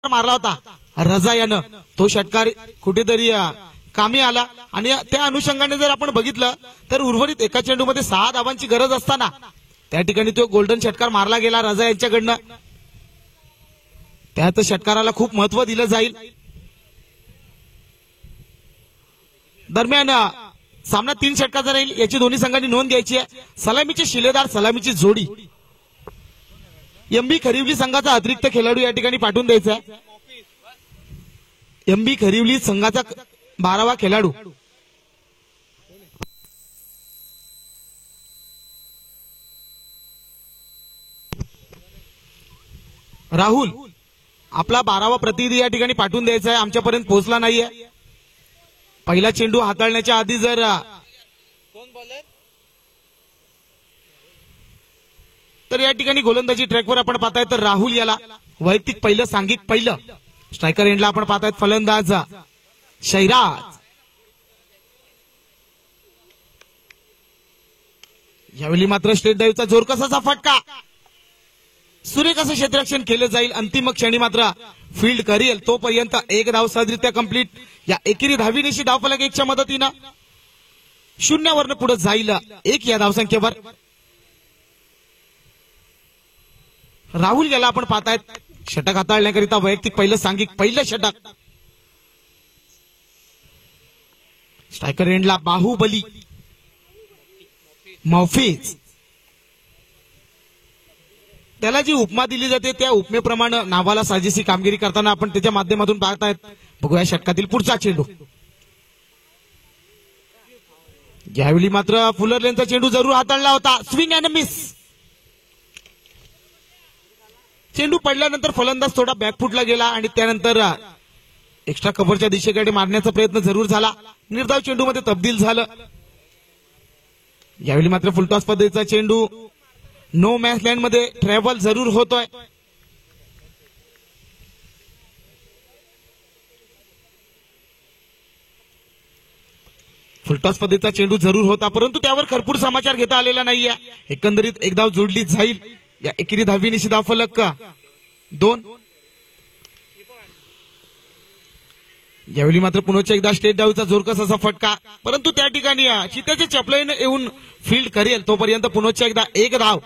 मारला होता रजा यानं, तो षटकार कुठेतरी कामी आला आणि त्या अनुषंगाने जर आपण बघितलं तर उर्वरित एका चेंडूमध्ये 6 धावांची गरज असताना त्या ठिकाणी तो गोल्डन षटकार मारला गेला रजा यांच्याकडनं. त्यात षटकाराला खूप महत्व दिलं जाईल. दरम्यान सामना 3 षटकाचा राहील याची दोन्ही संघांनी नोंद घ्यायची आहे. सलामीचे शिलेदार, सलामीची जोडी एमबी खरिवली संघाचा अतिरिक्त खेळाडू या ठिकाणी पाठवून द्यायचा आहे. एमबी खरिवली संघाचा 12वा खेळाडू राहुल आपला 12वा प्रतिनिधी या ठिकाणी पाठवून द्यायचा आहे. आमच्यापर्यंत पोहोचला नाहीये. पहिला चेंडू हाताळण्याच्या आधी जर तर या ठिकाणी गोलंदाजी ट्रॅकवर आपण पाहताय तर राहुल याला वैयक्तिक पहिलं, सांघिक पहिलं. स्ट्रायकर एंडला आपण पाहतायत फलंदाज शैराज. यावेळी मात्र स्टेट ड्राईव्हचा जोरकसाचा फटका, सुरेख असं क्षेत्ररक्षण केलं जाईल. अंतिम क्षणी मात्र फील्ड करेल तोपर्यंत एक धाव सहजरित्या कंप्लीट. या एकेरी धावीनिशी धावफलक 1च्या मदतीनं 0 पुढे जाईल 1 या धावसंख्येवर. राहुल याला आपण पाहतायत षटक हाताळण्याकरिता वैयक्तिक पहिलं, सांघिक पहिलं षटक. स्ट्रायकर एंडला बाहुबली मौफीज, त्याला जी उपमा दिली जाते त्या उपमेप्रमाणे नावाला साजेशी कामगिरी करताना आपण त्याच्या माध्यमातून पाहतायत. बघूया षटकातील पुढचा चेंडू. यावेळी मात्र फुलर लेनचा चेंडू जरूर हाताळला होता. Swing and miss. चेंडू पडल्यानंतर फलंदाज थोडा बॅकफुटला गेला आणि त्यानंतर एक्स्ट्रा कव्हरच्या दिशेकडे मारण्याचा प्रयत्न जरूर झाला. निर्धाव चेंडू मध्ये तब्दील झालं. यावेळी मात्र फुलटॉस पद्धतीचा चेंडू नो मॅच लँड मध्ये ट्रॅव्हल जरूर होतोय. फुलटॉस पद्धतीचा चेंडू जरूर होता परंतु त्यावर खरपूर समाचार घेता आलेला नाहीये. एकंदरीत एक धाव जोडली जाईल. या एकेरी धावीनिशी धावफलक 2. यावेळी मात्र पुन्हा एकदा स्टेट डाऊचा जोरकस असा फटका परंतु त्या ठिकाणी चित्याच्या चपलाईने येऊन फील्ड करेल तोपर्यंत पुन्हा एकदा 1 धाव.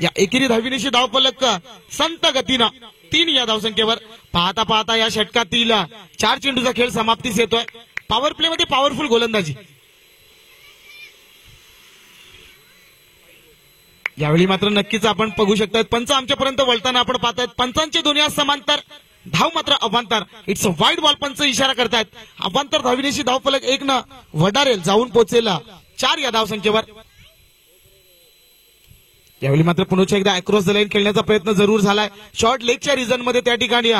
या एकेरी धावीनिशी धावफलक संत गतीनं 3 या धावसंख्येवर. पाहता पाहता या षटकातील 4 चेंडूचा खेळ समाप्तीस येतोय. पॉवर प्ले मध्ये पॉवरफुल गोलंदाजी. यावेळी मात्र नक्कीच आपण बघू शकता पंच आमच्यापर्यंत वळताना आपण पाहतायत. पंचांचे दोन्ही हात समांतर, धाव मात्र अवांतर. It's a wide ball. पंच इशारा करतायत. अवांतर धावीनिशी धावफलक 1 न वडारेल, जाऊन पोहोचेल 4 या धावसंख्येवर. यावेळी मात्र पुन्हा एकदा अक्रॉस द लाईन खेळण्याचा प्रयत्न जरूर झालाय. शॉर्ट लेगच्या रिझन मध्ये त्या ठिकाणी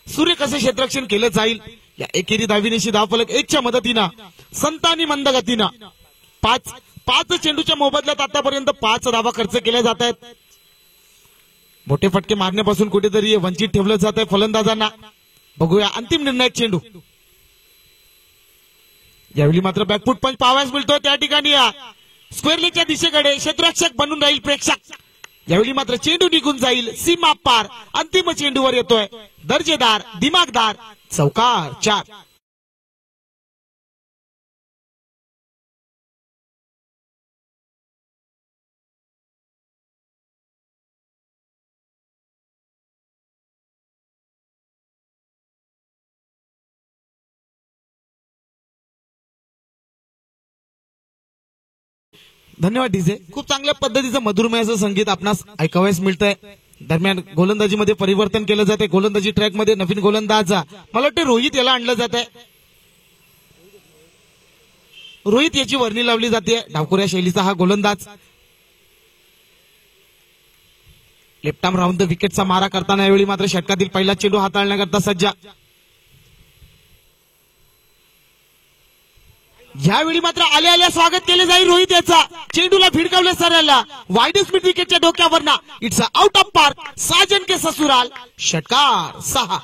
सुरेख असे क्षेत्ररक्षण केलं जाईल. या एकेरी धावीनिशी धावफलक 1च्या मदतीनं संतांनी मंद गतीनं 5 चेंडूच्या मोबदल्यात आतापर्यंत 5 धावा खर्च केल्या जात आहेत. मोठे फटके मारण्यापासून कुठेतरी वंचित ठेवलं जात आहे फलंदाजांना. बघूया अंतिम निर्णायक चेंडू. यावेळी मात्र बॅकफुट पंच पाहावयास मिळतोय. त्या ठिकाणी स्क्वेअर लेगच्या दिशेकडे क्षेत्ररक्षक बनून राहील प्रेक्षक. यावेळी मात्र चेंडू निघून जाईल सीमा पार. अंतिम चेंडूवर येतोय दर्जेदार, दिमागदार चौकार 4. धन्यवाद डीजे. खूप चांगल्या पद्धतीचं मधुरमय असं संगीत आपणास ऐकावयास मिळतंय. दरम्यान गोलंदाजीमध्ये परिवर्तन केलं जाते. गोलंदाजी ट्रॅक मध्ये नवीन गोलंदाज मला वाटतं रोहित याला आणलं जात आहे. रोहित याची वर्णी लावली जाते. डावखोऱ्या शैलीचा हा गोलंदाज लेफ्ट आर्म राऊंड द विकेटचा मारा करताना यावेळी मात्र षटकातील पहिला चेंडू हाताळण्याकरता सज्ज. यावेळी मात्र आल्या स्वागत केले जाईल रोहित याचा. चेंडूला भिडकावलं सरळला वाईड स्पीड विकेटच्या डोक्यावरना. It's out of park. साजन के ससुराल. षटकार 6.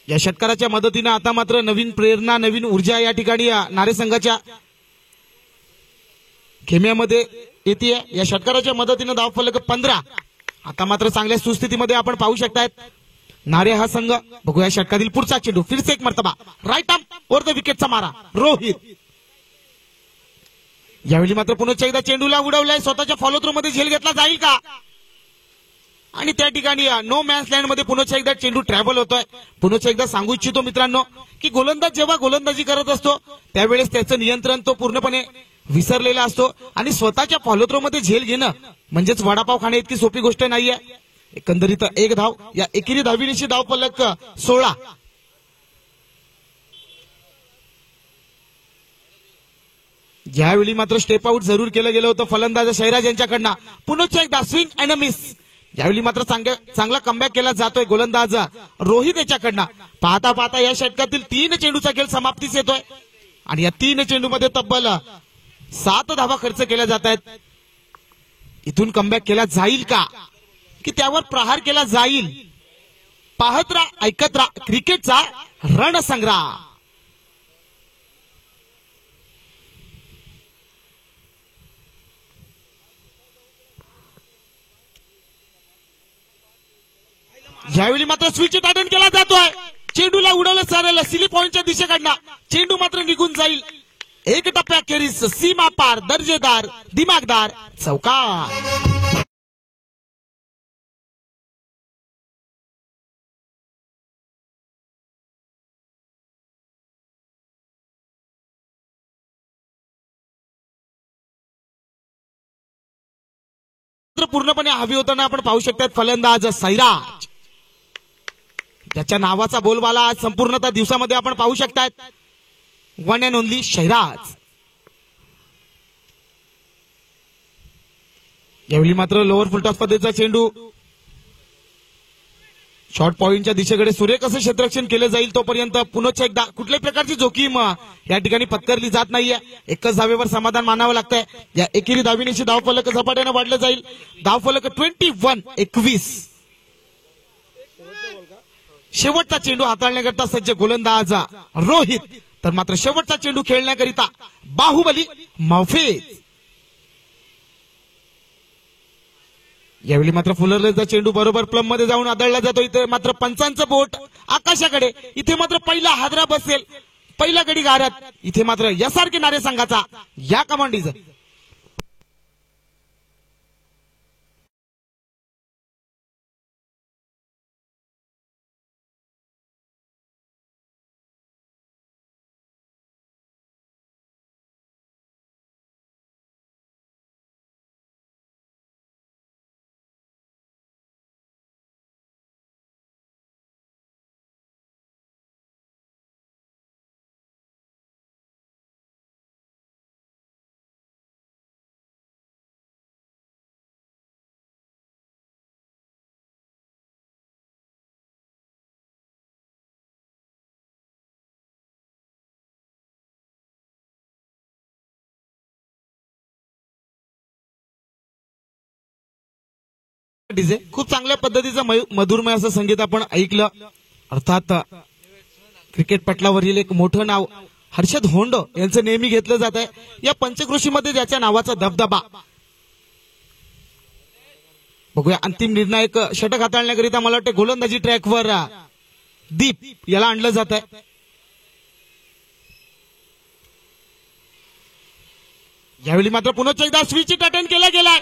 या षटकाराच्या मदतीने आता मात्र नवीन प्रेरणा नवीन ऊर्जा या ठिकाणी नारे संघाच्या खेम्यामध्ये येते. या षटकाराच्या मदतीने धावफलक 15. आता मात्र चांगल्या सुस्थितीमध्ये आपण पाहू शकतायत नारे हा संघ. बघूया षटकातील पुढचा चेंडू फिरसे एक मर्तबा राईट आर्म ओव्हर द विकेटचा मारा रोहित. यावेळी मात्र पुन्हा एकदा चेंडूला उडवलाय. स्वतःच्या फॉलो थ्रो मध्ये झेल घेतला जाईल का आणि त्या ठिकाणी नो मॅन्स लँड मध्ये पुन्हा एकदा चेंडू ट्रॅव्हल होतोय. पुन्हा एकदा सांगू इच्छितो मित्रांनो की गोलंदाज जेव्हा गोलंदाजी करत असतो त्यावेळेस त्याचं नियंत्रण तो पूर्णपणे विसरलेला असतो आणि स्वतःच्या फॉलो थ्रो मध्ये झेल घेणं म्हणजेच वडापाव खाणे इतकी सोपी गोष्ट नाहीये. एकंदरीत एक धाव या एकेरी धावीनिशी धावफलक 16. यावेळी मात्र स्टेप आउट जरूर केलं गेलं होतं फलंदाज शैराज यांच्याकडनं. पुन्हा एकदा स्विंग अँड मिस. यावेळी मात्र चांगला कमबॅक केला जातोय गोलंदाज रोहित याच्याकडनं. पाहता पाहता या षटकातील 3 चेंडूचा खेळ समाप्तीस येतोय आणि या 3 चेंडूमध्ये तब्बल 7 धावा खर्च केल्या जात आहेत. इथून कमबॅक केला जाईल का की त्यावर प्रहार केला जाईल. पाहत राहा ऐकत राहा क्रिकेटचा रणसंग्राम. यावेळी मात्र स्विच अटेंड केला जातोय. चेंडूला उडवलं सरळ सिली पॉइंटच्या दिशेकडनं. चेंडू मात्र निघून जाईल. एक टप्प्याखेरीज सीमा पार दर्जेदार दिमागदार चौकार. पूर्णपणे हवी होताना आपण पाहू शकतात फलंदाज सैराज. त्याच्या नावाचा बोलबाला आज संपूर्णतः दिवसामध्ये आपण पाहू शकतात. One and only Shairaj. यावेळी मात्र लोअर फुलटॉस पद्धतीचा चेंडू शॉर्ट पॉइंटच्या दिशेकडे सुरेख असं क्षेत्ररक्षण केलं जाईल. तोपर्यंत पुन्हा एकदा कुठल्याही प्रकारची जोखीम या ठिकाणी पत्करली जात नाहीये. एकच धावेवर समाधान मानावं लागतंय. या एकेरी धावीनिशी धावफलक झपाट्याने वाढलं जाईल. धावफलक 21-21. शेवटचा चेंडू हाताळण्याकरता सज्ज गोलंदाज रोहित. तर मात्र शेवटचा चेंडू खेळण्याकरिता बाहुबली महफेज. यावेळी मात्र फुलरचा चेंडू बरोबर प्लम मध्ये जाऊन आदळला जातो. इथे मात्र पंचांचं बोट आकाशाकडे. इथे मात्र पहिला हादरा बसेल पहिला गडी गारत. इथे मात्र यासारखे नारे संघाचा या कमांडीज. खूप चांगल्या पद्धतीचं मधुरमय असं संगीत आपण ऐकलं. अर्थात क्रिकेट पटलावरील एक मोठं नाव हर्षद होंड यांचं नेहमी घेतलं जात आहे. या पंचक्रोशीमध्ये ज्याच्या नावाचा दबदबा. बघूया अंतिम निर्णायक षटक हाताळण्याकरिता मला वाटतं गोलंदाजी ट्रॅकवर दीप याला आणलं जात आहे. यावेळी मात्र पुन्हा एकदा स्विच अटेंड केला गेलाय.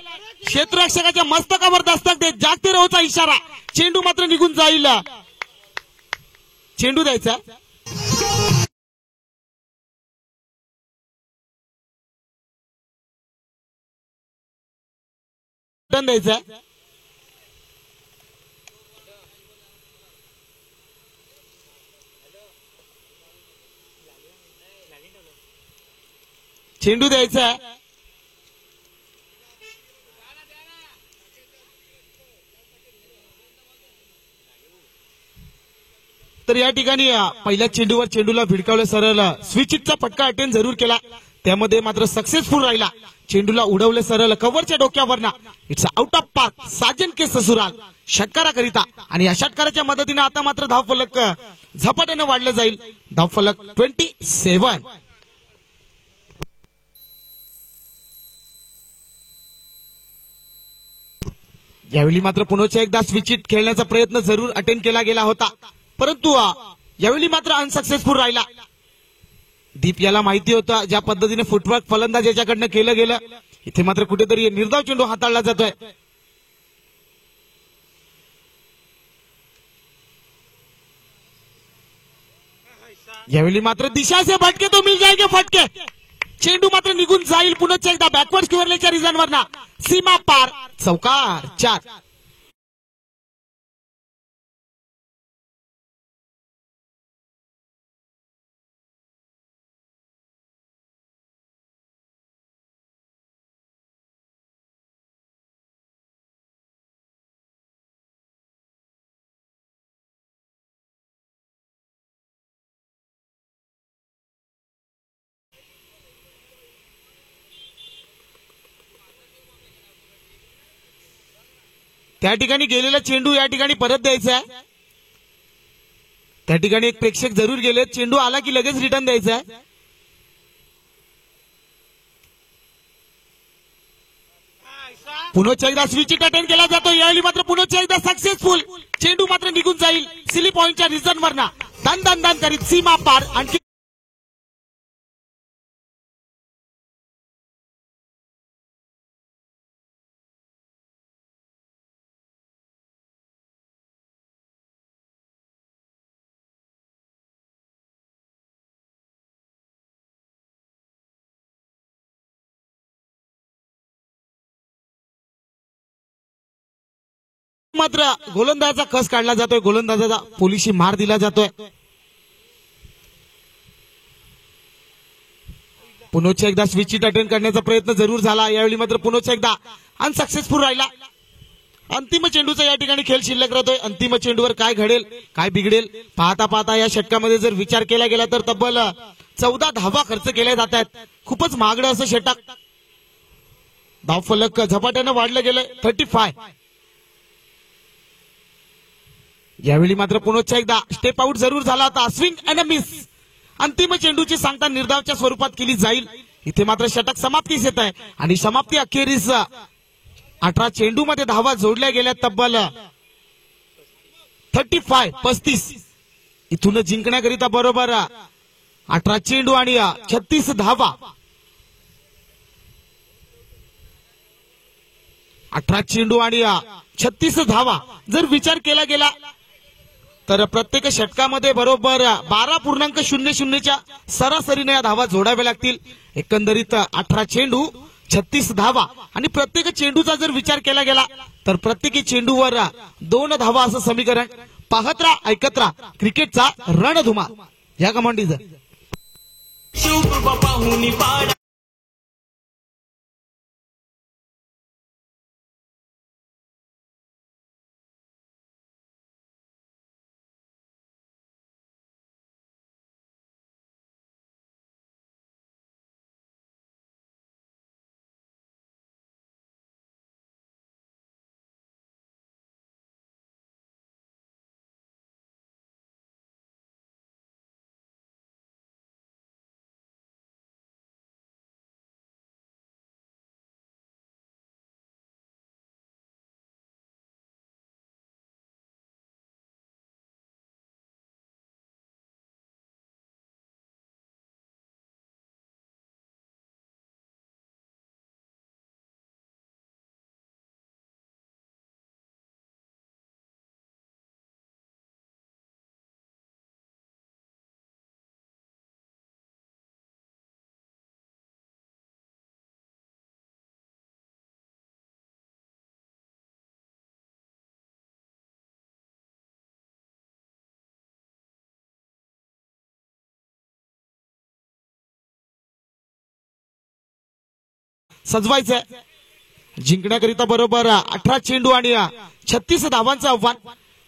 क्षेत्ररक्षकाच्या मस्तकावर दस्तक देत जागते रहोचा इशारा. चेंडू मात्र निघून जाईल. चेंडू द्यायचा द्यायचा. चेंडू द्यायचा. तर या ठिकाणी पहिल्या चेंडूवर चेंडूला भिडकावलं सरळ स्विचचा फटका अटेंड जरूर केला. त्यामध्ये मात्र सक्सेसफुल राहिला. चेंडूला उडवले सरळ कव्हरच्या डोक्यावरना. It's out of park. साजन के ससुराल षटकाराकरिता. आणि या षटकाराच्या मदतीने आता मात्र धावफलक झपाट्याने वाढलं जाईल. धावफलक 27. यावेळी मात्र पुन्हा एकदा स्विचिट खेळण्याचा प्रयत्न जरूर अटेंड केला गेला होता, परंतु यावेळी मात्र अनसक्सेसफुल राहिला. दीप याला माहिती होतं ज्या पद्धतीने फुटवर्क फलंदाज याच्याकडनं केलं गेलं, इथे मात्र कुठेतरी निर्धाव चेंडू हाताळला जातोय. यावेळी मात्र दिशा से भटके तो मिल जाएंगे फटके. चेंडू मात्र निघून जाईल. पुन्हा एकदा बॅकवर्ड स्क्वेअरलेच्या रिझनवरना सीमा पार. चौकार 4. त्या ठिकाणी गेलेला चेंडू या ठिकाणी परत द्यायचा आहे. त्या ठिकाणी एक प्रेक्षक जरूर गेले. चेंडू आला की लगेच रिटर्न द्यायचा आहे. पुन्हा एकदा स्विच अटेंड केला जातो. यावेळी मात्र पुन्हा एकदा सक्सेसफुल. चेंडू मात्र निघून जाईल सिली पॉइंटच्या रिझनवरना. दन दन दन करीत सीमा पार. आणखी मात्र गोलंदाजाचा कस काढला जातोय. गोलंदाजाचा पोलिशी मार दिला जातोय. पुन्हा एकदा स्विच अटेंड करण्याचा प्रयत्न जरूर झाला. यावेळी मात्र पुन्हा एकदा अनसक्सेसफुल राहिला. अंतिम चेंडूचा या ठिकाणी खेळ शिल्लक राहतोय. अंतिम चेंडूवर काय घडेल काय बिघडेल पाहता पाहता या षटकामध्ये जर विचार केला गेला तर तब्बल 14 धावा खर्च केल्या जात आहेत. खूपच महागडं असं षटक. धावफलक झपाट्यानं वाढलं गेलंय 35. यावेळी मात्र पुन्हा एकदा स्टेप आउट जरूर झाला होता. Swing and miss. अंतिम चेंडूची सांगता निर्धावच्या स्वरूपात केली जाईल. इथे मात्र षटक समाप्तीस येत आहे आणि समाप्ती अखेरीस 18 चेंडूमध्ये धावा जोडल्या गेल्या तब्बल 35. इथून जिंकण्याकरिता बरोबर 18 चेंडू आणि 36 धावा. 18 चेंडू आणि 36 धावा जर विचार केला गेला तर प्रत्येक षटकामध्ये बरोबर 12.00च्या सरासरीने या धावा जोडाव्या लागतील. एकंदरीत 18 चेंडू 36 धावा आणि प्रत्येक चेंडूचा जर विचार केला गेला तर प्रत्येकी चेंडूवर 2 धावा असं समीकरण. पाहत राहा ऐकत राहा क्रिकेटचा रणधुमाळ या कमांडीचं. सजवायचंय. जिंकण्याकरिता बरोबर 18 चेंडू आणि 36 धावांचं आव्हान.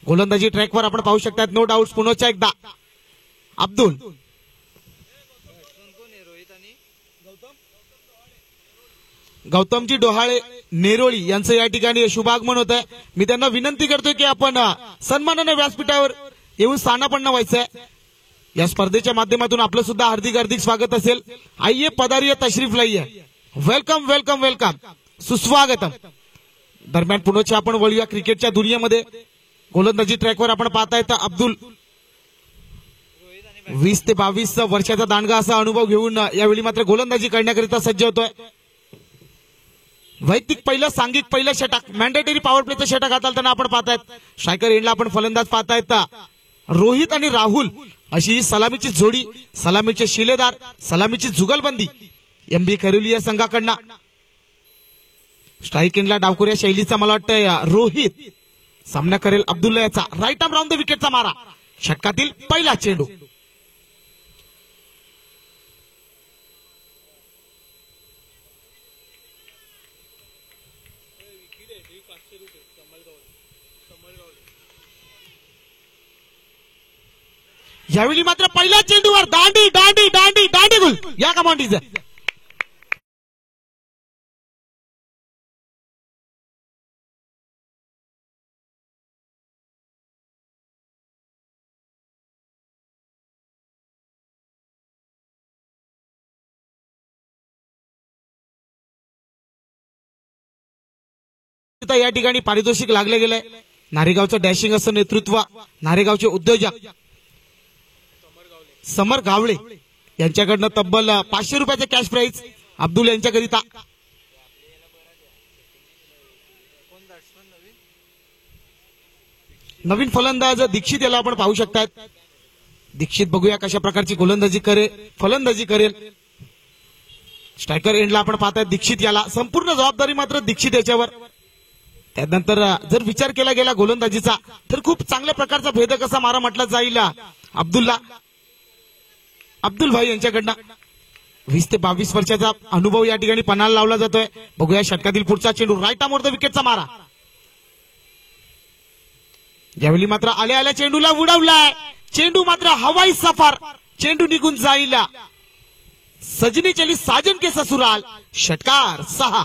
गोलंदाजी ट्रॅकवर आपण पाहू शकतात. नो डाऊट पुन्हा एकदा अब्दुल. गौतमजी डोहाळे नेरोळी यांचं या ठिकाणी शुभागमन होत आहे. मी त्यांना विनंती करतोय की आपण सन्मानाने व्यासपीठावर येऊन स्थानापन्न व्हायचंय. या स्पर्धेच्या माध्यमातून आपलं सुद्धा हार्दिक हार्दिक स्वागत असेल. आइए पधारिए तशरीफ लाइए. वेलकम वेलकम वेलकम, सुस्वागतम. दरम्यान पुढच्या आपण वळूया क्रिकेटच्या दुनियेमध्ये. गोलंदाजी ट्रॅकवर आपण पाहताय तर अब्दुल 20 ते 22 वर्षाचा दांडगा असा अनुभव घेऊन यावेळी मात्र गोलंदाजी करण्याकरिता सज्ज होतोय. वैयक्तिक पहिलं, सांघिक पहिलं षटक, मॅन्डेटरी पॉवर प्लेचं षटक हाताळताना आपण पाहतायत. स्ट्रायकर एंडला आपण फलंदाज पाहतायत रोहित आणि राहुल अशी सलामीची जोडी, सलामीचे शिलेदार, सलामीची जुगलबंदी एमबी खैरुली या संघाकडनं. स्ट्राईक एंडला डावखोऱ्या शैलीचा मला वाटतंय रोहित सामना करेल अब्दुल्ला याचा. राईट आर्म राऊंड द विकेटचा मारा, षटकातील पहिला चेंडू. यावेळी मात्र पहिल्या चेंडूवर दांडी दांडी दांडी दांडी गुल या कमांडीचं. या ठिकाणी पारितोषिक लागले गेलंय. नारेगावचं डॅशिंग असं नेतृत्व, नारेगावचे उद्योजक समर गावळे यांच्याकडनं तब्बल 500 रुपयाचे कॅश प्राइज अब्दुल यांच्याकरिता. नवीन फलंदाज दीक्षित याला आपण पाहू शकतात. दीक्षित बघूया कशा प्रकारची गोलंदाजी फलंदाजी करेल. स्ट्रायकर एंडला आपण पाहताय दीक्षित याला. संपूर्ण जबाबदारी मात्र दीक्षित याच्यावर. त्यानंतर जर विचार केला गेला गोलंदाजीचा तर खूप चांगल्या प्रकारचा भेदक असा मारा म्हटला जाईल अब्दुल भाई यांच्याकडनं. 20 ते 22 वर्षाचा अनुभव या ठिकाणी पणाला लावला जातोय. बघूया षटकातील पुढचा चेंडू, राईट आर्म वर द विकेटचा मारा. यावेळी मात्र आल्या आल्या चेंडूला उडवलाय. चेंडू मात्र हवाई सफर, चेंडू निघून जाईल. सजनी चली साजन के ससुराल, षटकार 6.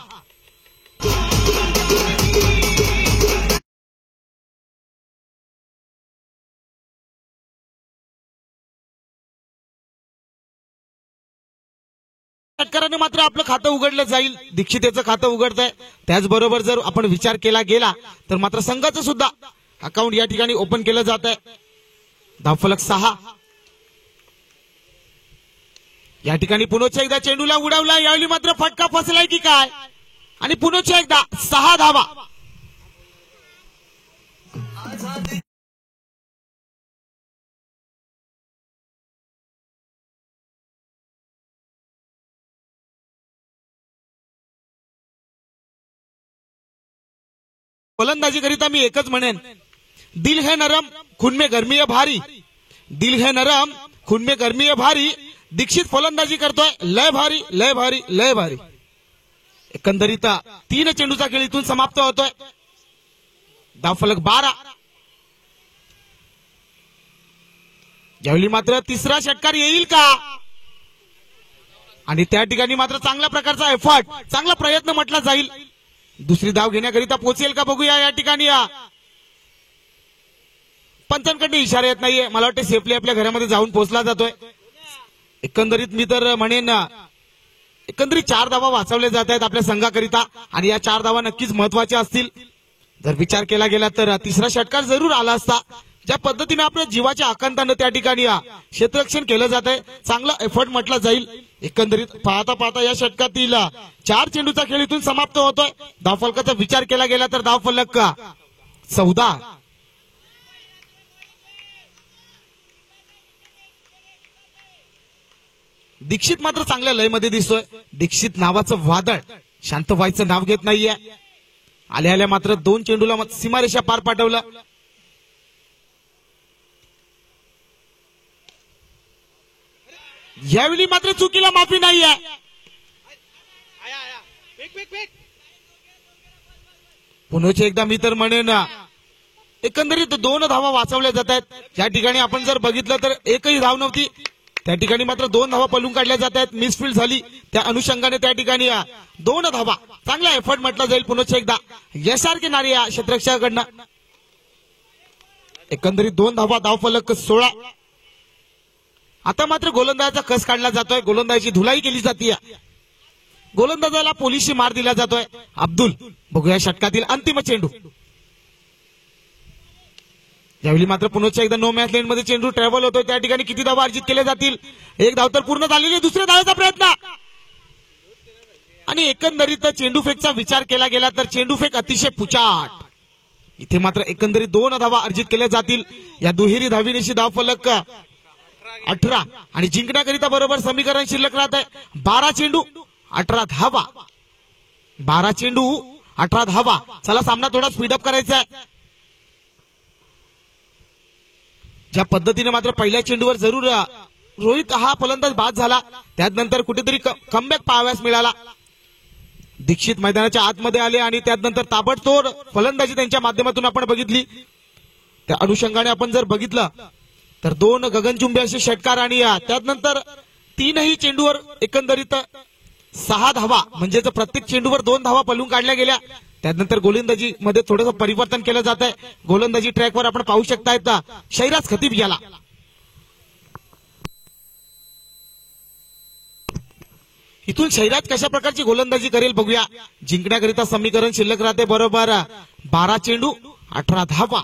षटकाराने मात्र आपलं खातं उघडलं जाईल. दीक्षित याचं खातं उघडत आहे. त्याचबरोबर जर आपण विचार केला गेला तर मात्र संघाचं सुद्धा अकाउंट या ठिकाणी ओपन केलं जात आहे. धावफलक 6. या ठिकाणी पुन्हा एकदा चेंडूला उडवला. यावेळी मात्र फटका फसलाय की काय, आणि पुन्हा एकदा 6 धावा. फलंदाजी करिता मी एकच म्हणेन, दिल है नरम खून में गर्मी है भारी. दिल है नरम खून में गर्मी है भारी. दीक्षित फलंदाजी करतोय, लय भारी लय भारी लय भारी. एकंदरीत 3 चेंडूचा खेळ इथून समाप्त होतोय. धावफलक 12. यावेळी मात्र तिसरा षटकार येईल का, आणि त्या ठिकाणी मात्र चांगल्या प्रकारचा एफर्ट, चांगला प्रयत्न म्हटला जाईल. दुसरी धाव घेण्याकरिता पोहोचेल का बघूया. या ठिकाणी पंचांकडे इशारा येत नाहीये. मला वाटतं सेफली आपल्या घरामध्ये जाऊन पोहोचला जातोय. एकंदरीत मी तर म्हणेन एकंदरीत 4 धावा वाचवल्या जात आहेत आपल्या संघाकरिता, आणि या 4 धावा नक्कीच महत्वाच्या असतील. जर विचार केला गेला तर तिसरा षटकार जरूर आला असता. ज्या पद्धतीने आपल्या जीवाच्या आकांतानं त्या ठिकाणी क्षेत्ररक्षण केलं जात आहे, चांगला एफर्ट म्हटला जाईल. एकंदरीत पाहता पाहता या षटकातील 4 चेंडूचा खेळ इथून समाप्त होतोय. धावफलकाचा विचार केला गेला तर धावफलक 14. दीक्षित मात्र चांगल्या लयमध्ये दिसतोय. दीक्षित नावाचं वादळ शांत व्हायचं नाव घेत नाहीये. आल्या आल्या मात्र 2 चेंडूला सीमारेषा पार पाठवलं. यावेळी मात्र चुकीला माफी नाहीये. पुन्हा एकदा मी तर म्हणेन एकंदरीत 2 धावा वाचवल्या जात आहेत. या ठिकाणी आपण जर बघितलं तर एकही धाव नव्हती. त्या ठिकाणी मात्र 2 धावा पलून काढल्या जात आहेत. मिसफील्ड झाली त्या अनुषंगाने त्या ठिकाणी 2 धावा. चांगला एफर्ट म्हटलं जाईल पुन्हा एकदा यशार्के नारे या क्षेत्ररक्षकाकडनं. एकंदरीत 2 धावा, धावफलक 16. आता मात्र गोलंदाजाचा कस काढला जातोय, गोलंदाजाची धुलाई केली जाते. गोलंदाजाला पोलिशी मार दिला जातोय. अब्दुल, बघूया षटकातील अंतिम चेंडू. यावेळी मात्र पुन्हा एकदा नो मॅच लेन मध्ये चेंडू ट्रॅव्हल होतोय. त्या ठिकाणी किती धावा अर्जित केल्या जातील? 1 धाव तर पूर्ण झालेली. दुसऱ्या धावेचा प्रयत्न आणि एकंदरीत चेंडू फेकचा विचार केला गेला तर चेंडू फेक अतिशय पुचाट. इथे मात्र एकंदरीत 2 धावा अर्जित केल्या जातील. या दुहेरी धावीनेशी धावफलक 18 आणि जिंकण्याकरिता बरोबर समीकरण शिल्लक राहत आहे 12 चेंडू 18 धावा. 12 चेंडू 18 धावा. चला सामना थोडा स्पीडअप करायचा आहे. ज्या पद्धतीने मात्र पहिल्या चेंडूवर जरूर रोहित हा फलंदाज बाद झाला, त्यानंतर कुठेतरी कमबॅक पाहाव्यास मिळाला. दीक्षित मैदानाच्या आतमध्ये आले आणि त्यानंतर ताबडतोब फलंदाजी त्यांच्या माध्यमातून आपण बघितली. त्या अनुषंगाने आपण जर बघितलं तर 2 गगनचुंबी असे षटकार आणि त्यानंतर 3ही चेंडूवर एकंदरीत 6 धावा, म्हणजे प्रत्येक चेंडूवर 2 धावा पलून काढल्या गेल्या. त्यानंतर गोलंदाजी मध्ये थोडंसं परिवर्तन केलं जात आहे. गोलंदाजी ट्रॅकवर आपण पाहू शकतायत शैराज खतीब याला. इथून शैराज कशा प्रकारची गोलंदाजी करेल बघूया. जिंकण्याकरिता समीकरण शिल्लक राहते बरोबर 12 चेंडू 18 धावा.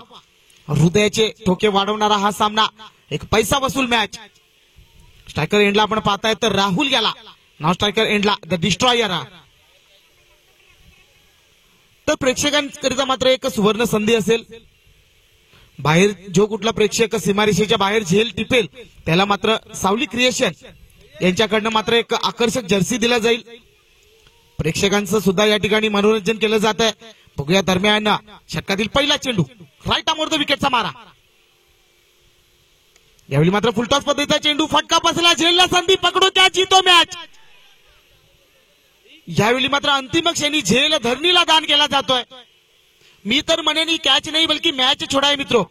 हृदयाचे ठोके वाढवणारा हा सामना, एक पैसा वसूल मॅच. स्ट्रायकर एंडला आपण पाहताय तर राहुल याला नाव स्ट्रायकर एंडला द डिस्ट्रॉयर. तर प्रेक्षकांकरिता मात्र एक सुवर्ण संधी असेल. बाहेर जो कुठला प्रेक्षक सीमारेषेच्या बाहेर झेल टिपेल त्याला मात्र सावली क्रिएशन यांच्याकडनं मात्र एक आकर्षक जर्सी दिला जाईल. प्रेक्षकांचं सुद्धा या ठिकाणी मनोरंजन केलं जात आहे. बघूया दरम्यान षटकातील पहिला चेंडू राईट आमोर विकेटचा मारा. यावेळी मात्र फुलटॉस पद्धतीचा चेंडू, फटका बसला, झेलला संधी, पकडो क्या जीतो मॅच. यावेळी मात्र अंतिम क्षणी झेल धरणीला दान केला जातोय. मी तर म्हणेन कॅच नाही बल्कि मॅच छोड़ा है मित्रों.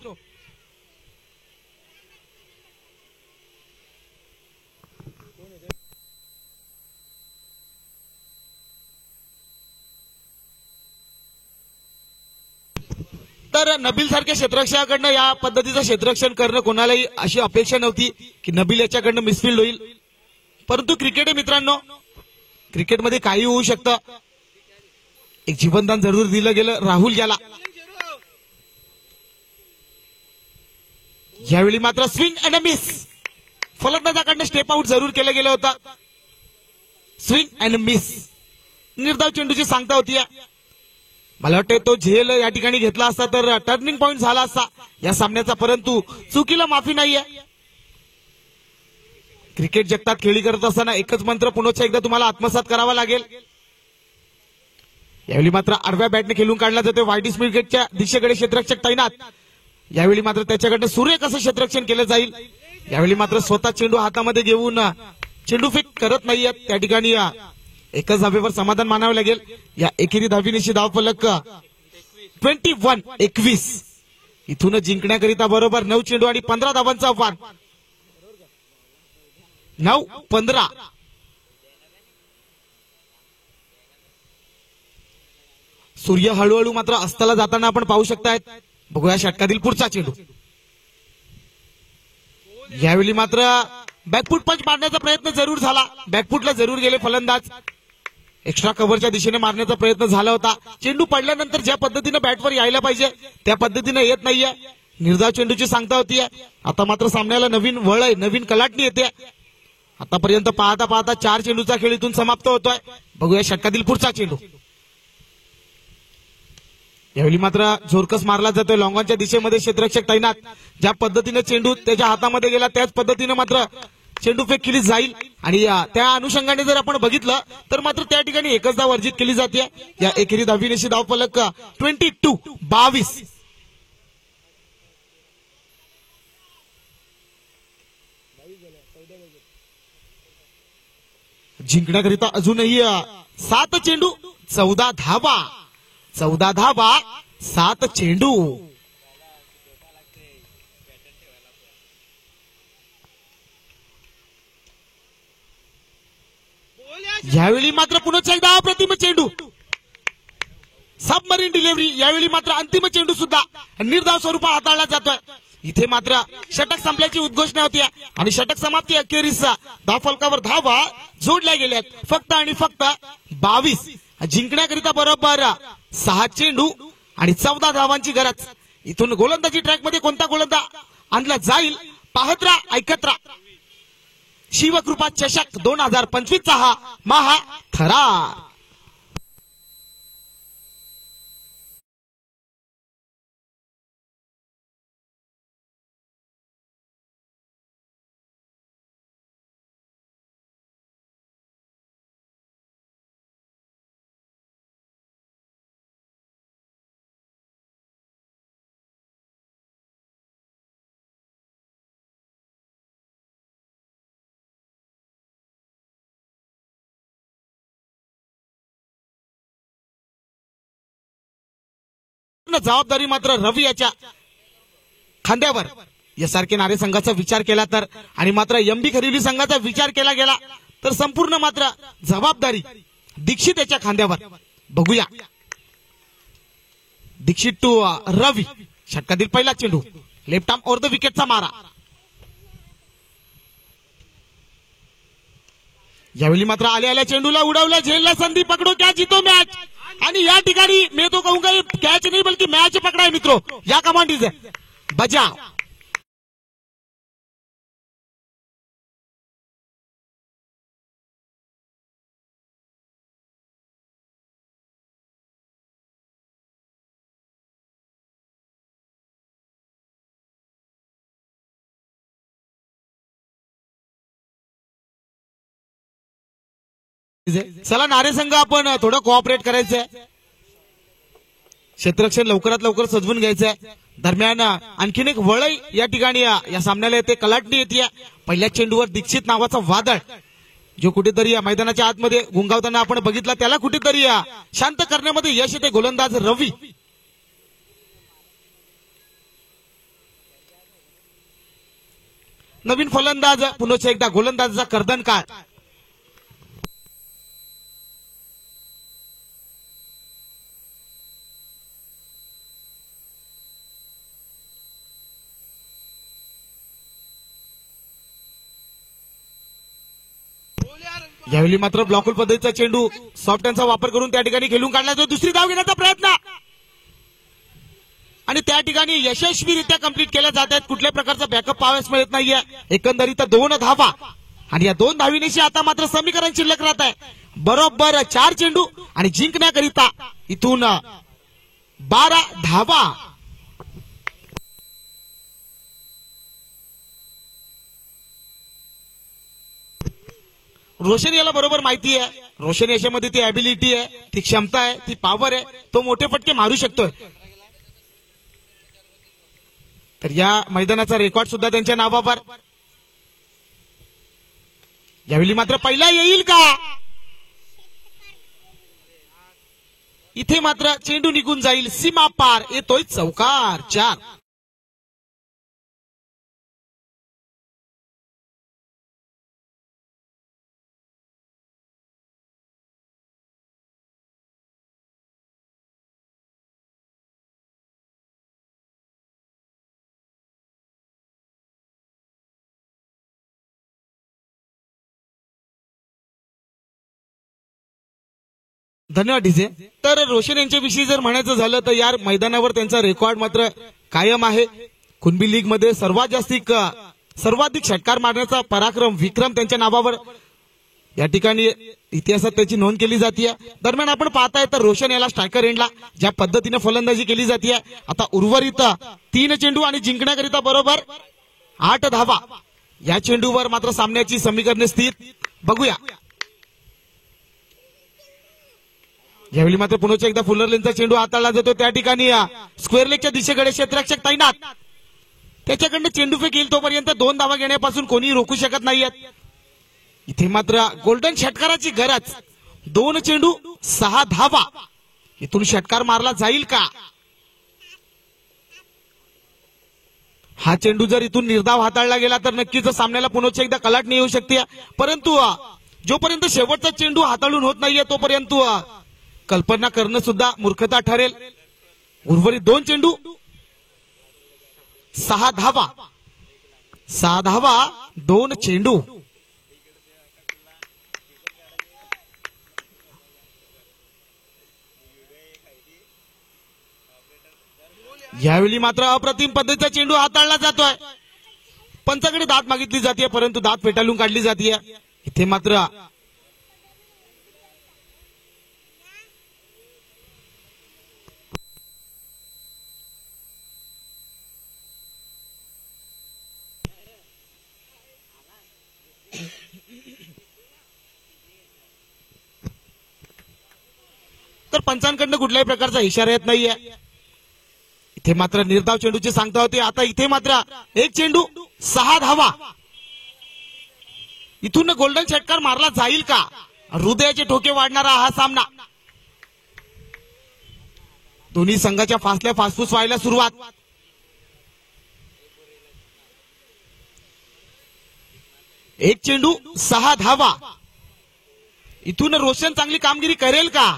तर नबील सारख्या क्षेत्ररक्षकाकडनं या पद्धतीचं क्षेत्ररक्षण करणं कोणालाही अशी अपेक्षा नव्हती की नबील याच्याकडनं मिसफील्ड होईल. परंतु क्रिकेट आहे मित्रांनो, क्रिकेटमध्ये काही होऊ शकतं. एक जीवनदान जरूर दिलं गेलं राहुल याला. यावेळी मात्र स्विंग अँड मिस, फलंदाजाकडनं स्टेप आउट जरूर केलं गेलं होतं. स्विंग अँड मिस, निर्धाव चेंडूची सांगता होती. मला वाटतं तो झेल या ठिकाणी घेतला असता तर टर्निंग पॉइंट झाला असता या सामन्याचा, परंतु चुकीला माफी नाहीये. क्रिकेट जगतात खेळी करत असताना एकच मंत्र पुन्हा एकदा तुम्हाला आत्मसात करावा लागेल. यावेळी मात्र आडव्या बॅटने खेळून काढला जातो. वाईट विकेटच्या दिशेकडे क्षेत्ररक्षक तैनात. यावेळी मात्र त्याच्याकडनं सुरेख असं क्षेत्ररक्षण केलं जाईल. यावेळी मात्र स्वतः चेंडू हातामध्ये घेऊन चेंडू फेक करत नाहीयेत. त्या ठिकाणी एकच धावेवर समाधान मानावे लागेल. या एकेरी धावीनिशी धावफलक 21-21. इथून जिंकण्याकरिता बरोबर 9 चेंडू आणि 15 धावांचं आव्हान. 9-15. सूर्य हळूहळू मात्र अस्ताला जाताना आपण पाहू शकतायत. बघूया षटकातील पुढचा चेंडू. यावेळी मात्र बॅकफूट पंच मारण्याचा प्रयत्न जरूर झाला. बॅकफूटला जरूर गेले फलंदाज. एक्स्ट्रा कव्हरच्या दिशेने मारण्याचा प्रयत्न झाला होता. चेंडू पडल्यानंतर ज्या पद्धतीने बॅटवर यायला पाहिजे त्या पद्धतीने येत नाहीये. निर्धाव चेंडूची सांगता होती. आता मात्र सामन्याला नवीन वळ आहे, नवीन कलाटणी येते. आतापर्यंत पाहता पाहता 4 चेंडूचा खेळ इथून समाप्त होतोय. बघूया षटकातील पुढचा चेंडू. यावेळी मात्र जोरकस मारला जातोय. लॉंगॉनच्या दिशेमध्ये क्षेत्ररक्षक तैनात. ज्या पद्धतीने चेंडू त्याच्या हातामध्ये गेला त्याच पद्धतीने मात्र चेंडू फेक केली जाईल. आणि त्या अनुषंगाने जर आपण बघितलं तर मात्र त्या ठिकाणी एकच धाव अर्जित केली जाते. या एकेरी धावीनिशी धावफलक 22-22. जिंकण्याकरिता अजूनही 7 चेंडू 14 धावा. 14 धावा 7 चेंडू. यावेळी मात्र पुन्हा एकदा अप्रतिम चेंडू, सबमरीन डिलिव्हरी. यावेळी मात्र अंतिम चेंडू सुद्धा निर्धाव स्वरूपात हाताळला जातोय. इथे मात्र षटक संपल्याची उद्घोषणा होती आणि षटक समाप्ती अखेरीस धावफलकावर धावा जोडल्या गेल्यात फक्त आणि फक्त 22. जिंकण्याकरिता बरोबर 6 चेंडू आणि 14 धावांची गरज. इथून गोलंदाजी ट्रॅक मध्ये कोणता गोलंदाज आणला जाईल पाहत राहा, ऐकत राहा. शिवकृपा चषक 2025 चा हा महा थरार. जबाबदारी मात्र रवी याच्या खांद्यावर. यासारखे नारे संघाचा विचार केला तर आणि मात्र एमबी खरिवली संघाचा विचार केला गेला तर संपूर्ण मात्र जबाबदारी दीक्षित याच्या खांद्यावर. बघूया दीक्षित टू रवी. षटकातील पहिला चेंडू लेफ्ट आर्म ओव्हर द विकेटचा मारा. यावेळी मात्र आल्या चेंडूला उडवलं, झेलला संधी, पकडो क्या जीतो मॅच. आणि या ठिकाणी मैं तो कहूंगा ये कैच नहीं बल्कि मैच पकड़ा है मित्रों. या कमांडीज है बजाव. चला नारे संघ आपण थोडं कोऑपरेट करायचंय. क्षेत्ररक्षण लवकरात लवकर सजवून घ्यायचंय. दरम्यान आणखीन एक वळई या ठिकाणी या सामन्याला येते, कलाटणी येते. पहिल्या चेंडूवर दीक्षित नावाचा वादळ जो कुठेतरी या मैदानाच्या आतमध्ये गुंगावताना आपण बघितला, त्याला कुठेतरी शांत करण्यामध्ये यश येते गोलंदाज रवी. नवीन फलंदाज पुन्हा एकदा गोलंदाजाचा कर्दन काळ. यावेळी मात्र ब्लॉकहोल पद्धतीचा चेंडू सॉफ्टहँडचा वापर करून त्या ठिकाणी खेळून काढला जातो. दुसरी धाव घेण्याचा प्रयत्न आणि त्या ठिकाणी यशस्वीरित्या कंप्लीट केल्या जात आहेत. कुठल्याही प्रकारचा बॅकअप पाहावयास मिळत नाहीये. एकंदरीत 2 धावा आणि या 2 धावीनेशी आता मात्र समीकरण शिल्लक राहत आहे. बरोबर 4 चेंडू आणि जिंकण्याकरिता इथून 12 धावा. रोशन याला बरोबर माहिती आहे. रोशन याच्यामध्ये ती ऍबिलिटी आहे, ती क्षमता आहे, ती पॉवर आहे. तो मोठे फटके मारू शकतोय. तर या मैदानाचा रेकॉर्ड सुद्धा त्यांच्या नावावर. यावेळी मात्र पहिला येईल का. इथे मात्र चेंडू निघून जाईल सीमा पार. येतोय चौकार. 4. धन्यवाद डीजे. तर रोशन यांच्याविषयी जर म्हणायचं झालं तर यार मैदानावर त्यांचा रेकॉर्ड मात्र कायम आहे. कुणबी लीग मध्ये सर्वाधिक षटकार मारण्याचा पराक्रम विक्रम त्यांच्या नावावर या ठिकाणी इतिहासात त्याची नोंद केली जाते. दरम्यान आपण पाहताय तर रोशन याला स्ट्रायकर एंडला ज्या पद्धतीने फलंदाजी केली जाते. आता उर्वरित 3 चेंडू आणि जिंकण्याकरिता बरोबर 8 धावा. या चेंडूवर मात्र सामन्याची समीकरणे स्थिर. बघूया यावेळी मात्र पुन्हा एकदा फुलर लेनचा चेंडू हाताळला जातो. त्या ठिकाणी स्क्वेअर लेगच्या दिशेकडे क्षेत्ररक्षक तैनात. त्याच्याकडनं चेंडू फेक येईल तोपर्यंत 2 धावा घेण्यापासून कोणी रोखू शकत नाहीयेत. इथे मात्र गोल्डन षटकाराची गरज. 2 चेंडू 6 धावा. इथून षटकार मारला जाईल का. हा चेंडू जर इथून निर्धाव हाताळला गेला तर नक्कीच सामन्याला पुन्हा एकदा कलाटणी येऊ शकते. परंतु जोपर्यंत शेवटचा चेंडू हाताळून होत नाहीये तोपर्यंत कल्पना करणं सुद्धा मूर्खता ठरेल. उर्वरित 2 चेंडू 6 धावा 6 धावा 2 चेंडू. यावेळी मात्र अप्रतिम पद्धतीचा चेंडू हाताळला जातोय. पंचाकडे दात मागितली जाते परंतु दात पेटाळून काढली जाते. इथे मात्र तर पंचांकडनं कुठल्याही प्रकारचा इशारा येत नाहीये. इथे मात्र निर्धाव चेंडूची सांगता होती. आता इथे मात्र 1 चेंडू 6 धावा. इथून गोल्डन षटकार मारला जाईल का? हृदयाचे ठोके वाढणारा हा सामना. दोन्ही संघाच्या फासल्या फासफूस व्हायला सुरुवात. एक चेंडू 6 धावा. इथून रोशन चांगली कामगिरी करेल का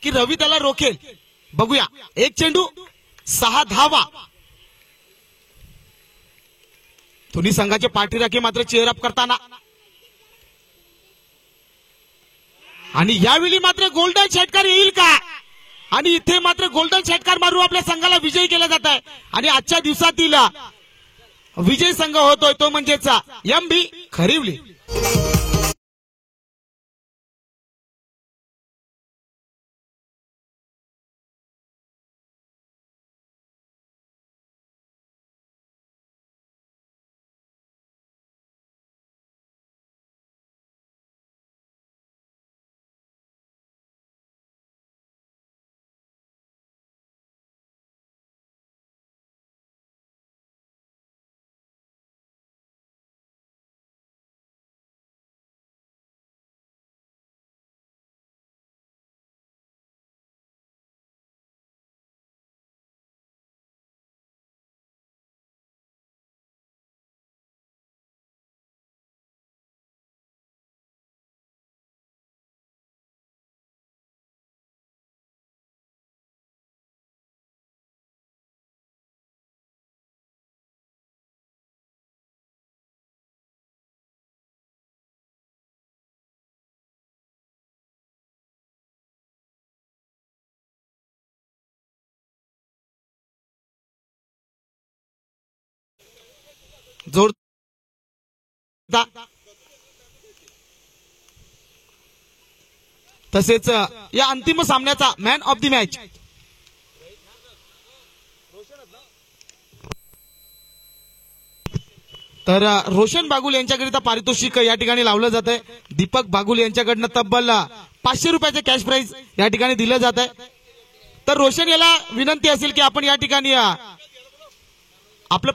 की रवी त्याला रोखेल? बघूया. 1 चेंडू 6 धावा. दोन्ही संघाचे पाठीराखे मात्र चेअरअप करताना आणि यावेळी मात्र गोल्डन षटकार येईल का? आणि इथे मात्र गोल्डन षटकार मारून आपल्या संघाला विजयी केला जात आहे. आणि आजच्या दिवसातील विजय संघ होतोय तो म्हणजेच MB खरिवली. जोर तसेच या अंतिम सामन्याचा मॅन ऑफ द मॅच तर रोशन बागुल यांच्याकरिता पारितोषिक या ठिकाणी लावलं जात आहे. दीपक बागुल यांच्याकडनं तब्बल 500 रुपयाचे कॅश प्राइज या ठिकाणी दिलं जात आहे. तर रोशन याला विनंती असेल की आपण या ठिकाणी आपलं